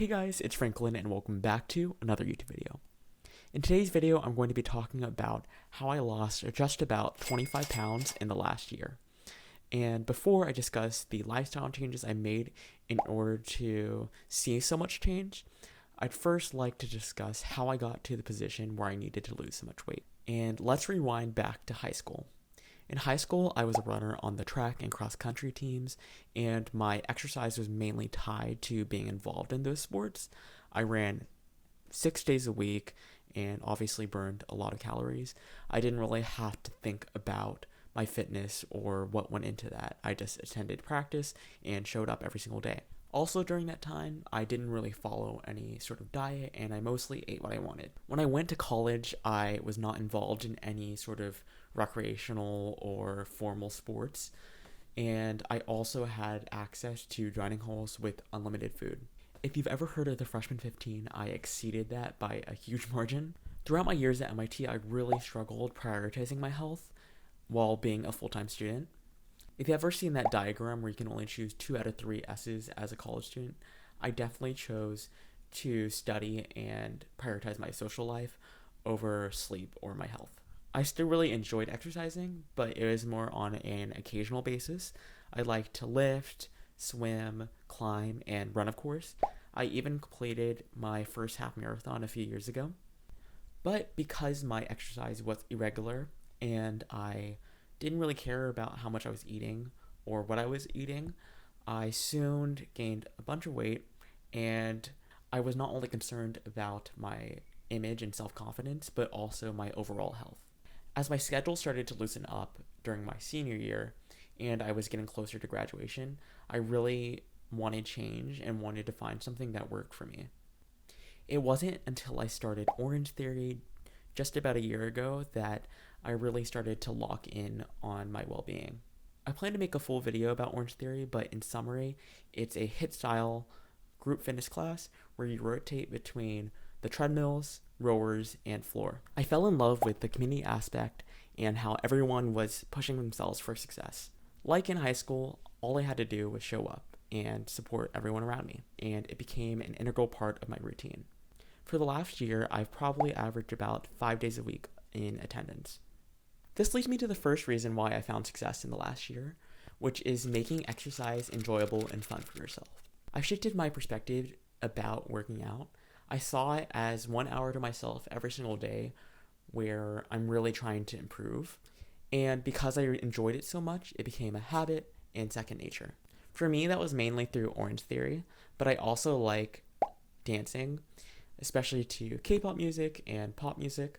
Hey guys, it's Franklin and welcome back to another YouTube video. In today's video, I'm going to be talking about how I lost just about 25 pounds in the last year. And before I discuss the lifestyle changes I made in order to see so much change, I'd first like to discuss how I got to the position where I needed to lose so much weight. And let's rewind back to high school. In high school, I was a runner on the track and cross country teams, and my exercise was mainly tied to being involved in those sports. I ran 6 days a week and obviously burned a lot of calories. I didn't really have to think about my fitness or what went into that. I just attended practice and showed up every single day. Also, during that time, I didn't really follow any sort of diet and I mostly ate what I wanted. When I went to college, I was not involved in any sort of recreational or formal sports, and I also had access to dining halls with unlimited food. If you've ever heard of the Freshman 15, I exceeded that by a huge margin. Throughout my years at MIT, I really struggled prioritizing my health while being a full-time student. If you've ever seen that diagram where you can only choose 2 out of 3 S's as a college student, I definitely chose to study and prioritize my social life over sleep or my health. I still really enjoyed exercising, but it was more on an occasional basis. I liked to lift, swim, climb, and run, of course. I even completed my first half marathon a few years ago. But because my exercise was irregular and I didn't really care about how much I was eating or what I was eating, I soon gained a bunch of weight, and I was not only concerned about my image and self-confidence, but also my overall health. As my schedule started to loosen up during my senior year and I was getting closer to graduation, I really wanted change and wanted to find something that worked for me. It wasn't until I started Orange Theory just about a year ago that I really started to lock in on my well-being. I plan to make a full video about Orange Theory, but in summary, it's a HIIT style group fitness class where you rotate between the treadmills, rowers, and floor. I fell in love with the community aspect and how everyone was pushing themselves for success. Like in high school, all I had to do was show up and support everyone around me, and it became an integral part of my routine. For the last year, I've probably averaged about 5 days a week in attendance. This leads me to the first reason why I found success in the last year, which is making exercise enjoyable and fun for yourself. I shifted my perspective about working out. I saw it as 1 hour to myself every single day where I'm really trying to improve. And because I enjoyed it so much, it became a habit and second nature. For me, that was mainly through Orange Theory, but I also like dancing, especially to K-pop music and pop music.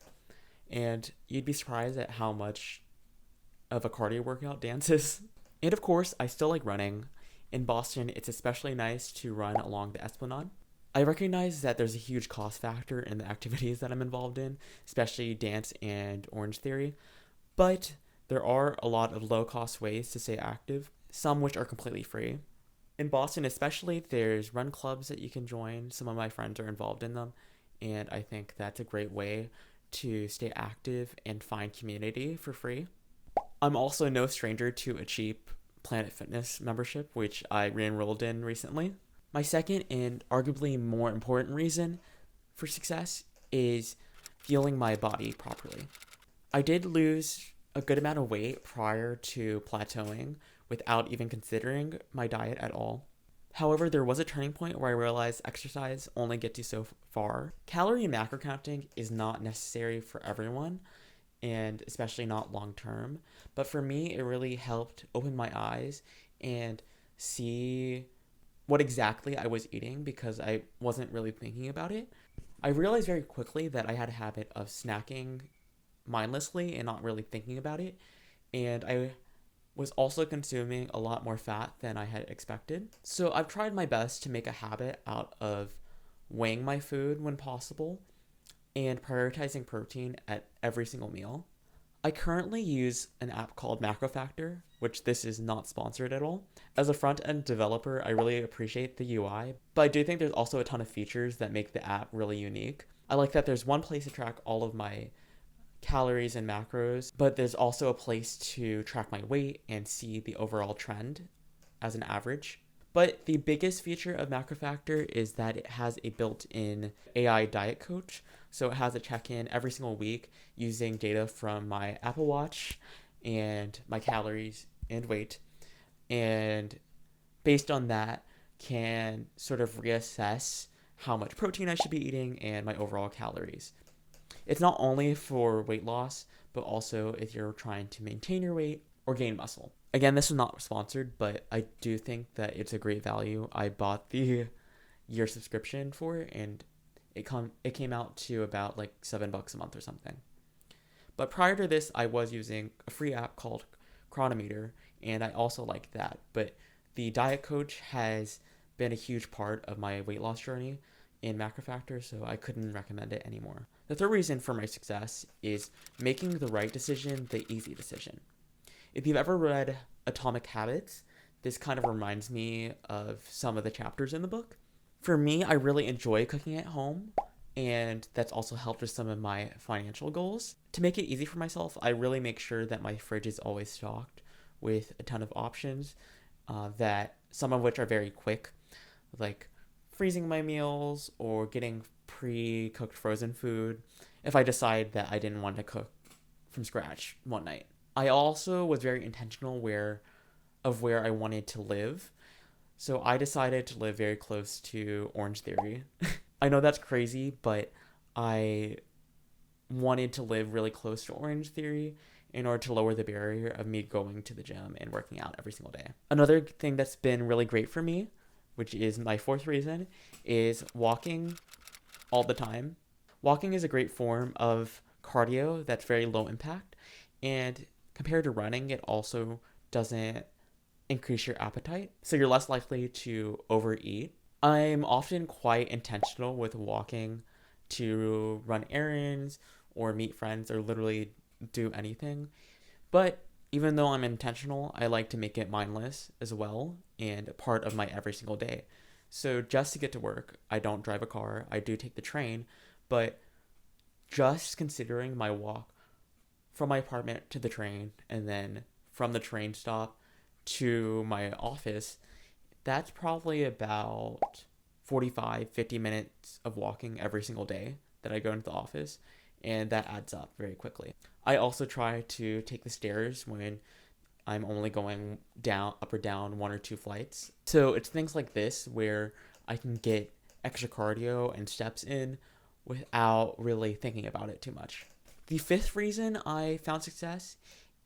And you'd be surprised at how much of a cardio workout dance is. And of course, I still like running. In Boston, it's especially nice to run along the Esplanade. I recognize that there's a huge cost factor in the activities that I'm involved in, especially dance and Orange Theory, but there are a lot of low-cost ways to stay active, some which are completely free. In Boston especially, there's run clubs that you can join. Some of my friends are involved in them, and I think that's a great way to stay active and find community for free. I'm also no stranger to a cheap Planet Fitness membership, which I re-enrolled in recently. My second and arguably more important reason for success is fueling my body properly. I did lose a good amount of weight prior to plateauing without even considering my diet at all. However, there was a turning point where I realized exercise only gets you so far. Calorie and macro counting is not necessary for everyone, and especially not long term. But for me, it really helped open my eyes and see what exactly I was eating because I wasn't really thinking about it. I realized very quickly that I had a habit of snacking mindlessly and not really thinking about it. And I was also consuming a lot more fat than I had expected. So I've tried my best to make a habit out of weighing my food when possible and prioritizing protein at every single meal. I currently use an app called MacroFactor, which this is not sponsored at all. As a front-end developer, I really appreciate the UI, but I do think there's also a ton of features that make the app really unique. I like that there's one place to track all of my calories and macros, but there's also a place to track my weight and see the overall trend as an average. But the biggest feature of MacroFactor is that it has a built-in AI diet coach. So it has a check-in every single week using data from my Apple Watch and my calories and weight. And based on that, can sort of reassess how much protein I should be eating and my overall calories. It's not only for weight loss, but also if you're trying to maintain your weight or gain muscle. Again, this is not sponsored, but I do think that it's a great value. I bought the year subscription for it, and it came out to about like $7 a month or something. But prior to this, I was using a free app called Chronometer, and I also liked that. But the diet coach has been a huge part of my weight loss journey in MacroFactor, so I couldn't recommend it anymore. The third reason for my success is making the right decision the easy decision. If you've ever read Atomic Habits, this kind of reminds me of some of the chapters in the book. For me, I really enjoy cooking at home, and that's also helped with some of my financial goals. To make it easy for myself, I really make sure that my fridge is always stocked with a ton of options, that some of which are very quick, like freezing my meals or getting pre-cooked frozen food if I decide that I didn't want to cook from scratch one night. I also was very intentional where I wanted to live. So I decided to live very close to Orange Theory. I know that's crazy, but I wanted to live really close to Orange Theory in order to lower the barrier of me going to the gym and working out every single day. Another thing that's been really great for me, which is my fourth reason, is walking all the time. Walking is a great form of cardio that's very low impact, and compared to running, it also doesn't increase your appetite, so you're less likely to overeat. I'm often quite intentional with walking to run errands or meet friends or literally do anything. But even though I'm intentional, I like to make it mindless as well and a part of my every single day. So just to get to work, I don't drive a car, I do take the train, but just considering my walk from my apartment to the train and then from the train stop to my office, that's probably about 50 minutes of walking every single day that I go into the office, and that adds up very quickly. I also try to take the stairs when I'm only going down, up or down one or two flights. So it's things like this where I can get extra cardio and steps in without really thinking about it too much. The fifth reason I found success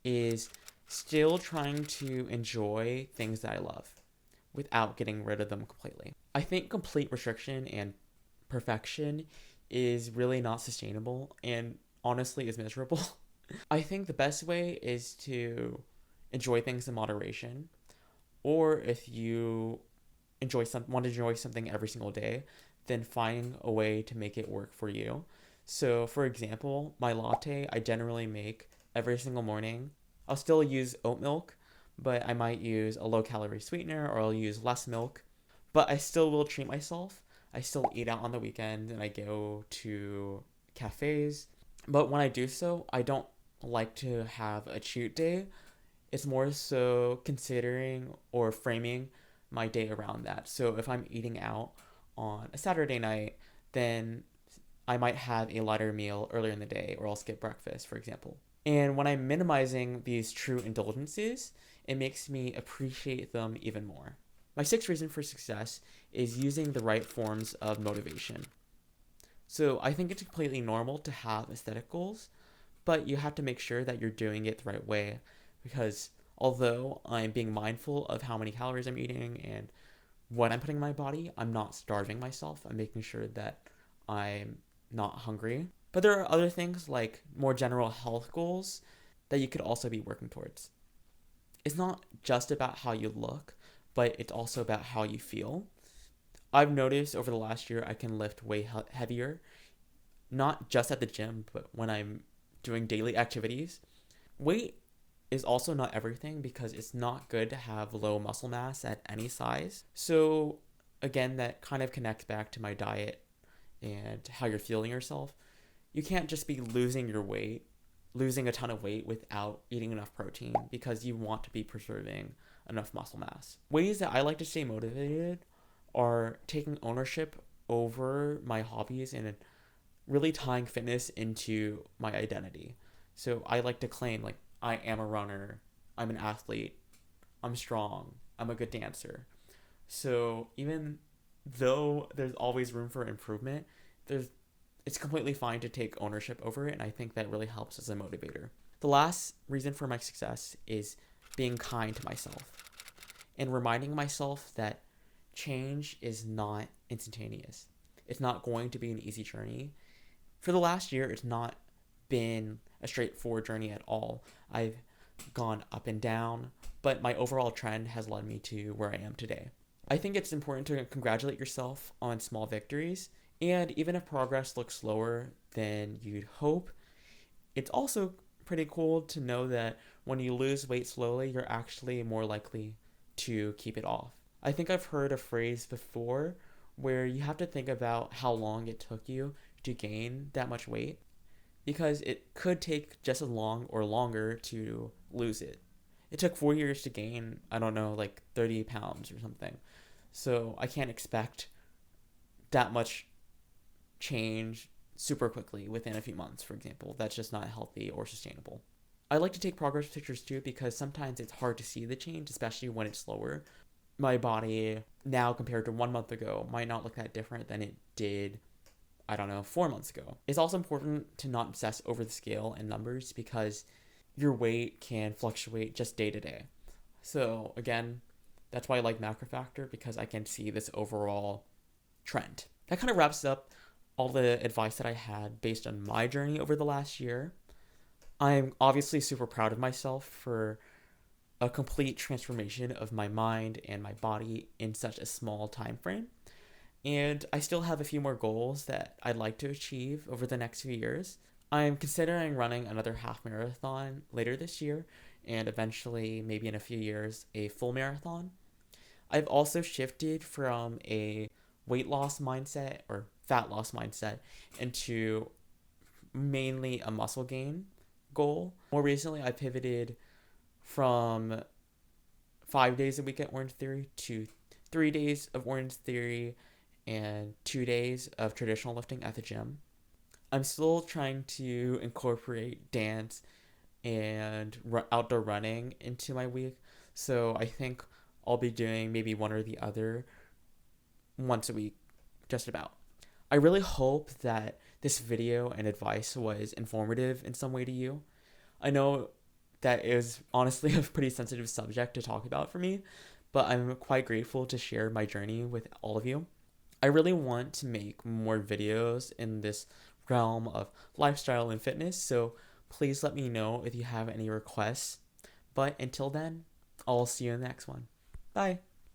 is still trying to enjoy things that I love without getting rid of them completely. I think complete restriction and perfection is really not sustainable and honestly is miserable. I think the best way is to enjoy things in moderation, or if you want to enjoy something every single day, then find a way to make it work for you. So for example, my latte I generally make every single morning. I'll still use oat milk, but I might use a low calorie sweetener or I'll use less milk. But I still will treat myself. I still eat out on the weekend and I go to cafes. But when I do so, I don't like to have a cheat day. It's more so considering or framing my day around that. So if I'm eating out on a Saturday night, then I might have a lighter meal earlier in the day, or I'll skip breakfast, for example. And when I'm minimizing these true indulgences, it makes me appreciate them even more. My sixth reason for success is using the right forms of motivation. So I think it's completely normal to have aesthetic goals, but you have to make sure that you're doing it the right way, because although I'm being mindful of how many calories I'm eating and what I'm putting in my body, I'm not starving myself. I'm making sure that I'm not hungry. But there are other things like more general health goals that you could also be working towards. It's not just about how you look, but it's also about how you feel. I've noticed over the last year I can lift way heavier, not just at the gym, but when I'm doing daily activities. Weight is also not everything because it's not good to have low muscle mass at any size. So again, that kind of connects back to my diet and how you're feeling yourself. You can't just be losing a ton of weight without eating enough protein because you want to be preserving enough muscle mass. Ways that I like to stay motivated are taking ownership over my hobbies and really tying fitness into my identity. So I like to claim, like, I am a runner, I'm an athlete, I'm strong, I'm a good dancer. So even though there's always room for improvement, there's it's completely fine to take ownership over it, and I think that really helps as a motivator. The last reason for my success is being kind to myself and reminding myself that change is not instantaneous. It's not going to be an easy journey. For the last year, it's not been a straightforward journey at all. I've gone up and down, but my overall trend has led me to where I am today. I think it's important to congratulate yourself on small victories, and even if progress looks slower than you'd hope, it's also pretty cool to know that when you lose weight slowly, you're actually more likely to keep it off. I think I've heard a phrase before where you have to think about how long it took you to gain that much weight, because it could take just as long or longer to lose it. It took 4 years to gain, I don't know, like 30 pounds or something. So I can't expect that much change super quickly within a few months, for example. That's just not healthy or sustainable. I like to take progress pictures too, because sometimes it's hard to see the change, especially when it's slower. My body now compared to 1 month ago might not look that different than it did, I don't know, 4 months ago. It's also important to not obsess over the scale and numbers, because your weight can fluctuate just day to day. So again, that's why I like macro factor, because I can see this overall trend. That kind of wraps up all the advice that I had based on my journey over the last year. I'm obviously super proud of myself for a complete transformation of my mind and my body in such a small time frame. And I still have a few more goals that I'd like to achieve over the next few years. I'm considering running another half marathon later this year, and eventually, maybe in a few years, a full marathon. I've also shifted from a weight loss mindset or fat loss mindset into mainly a muscle gain goal. More recently, I pivoted from 5 days a week at Orange Theory to 3 days of Orange Theory and 2 days of traditional lifting at the gym. I'm still trying to incorporate dance and outdoor running into my week, so I think I'll be doing maybe one or the other once a week, just about. I really hope that this video and advice was informative in some way to you. I know that it was honestly a pretty sensitive subject to talk about for me, but I'm quite grateful to share my journey with all of you. I really want to make more videos in this realm of lifestyle and fitness, so please let me know if you have any requests. But until then, I'll see you in the next one. Bye.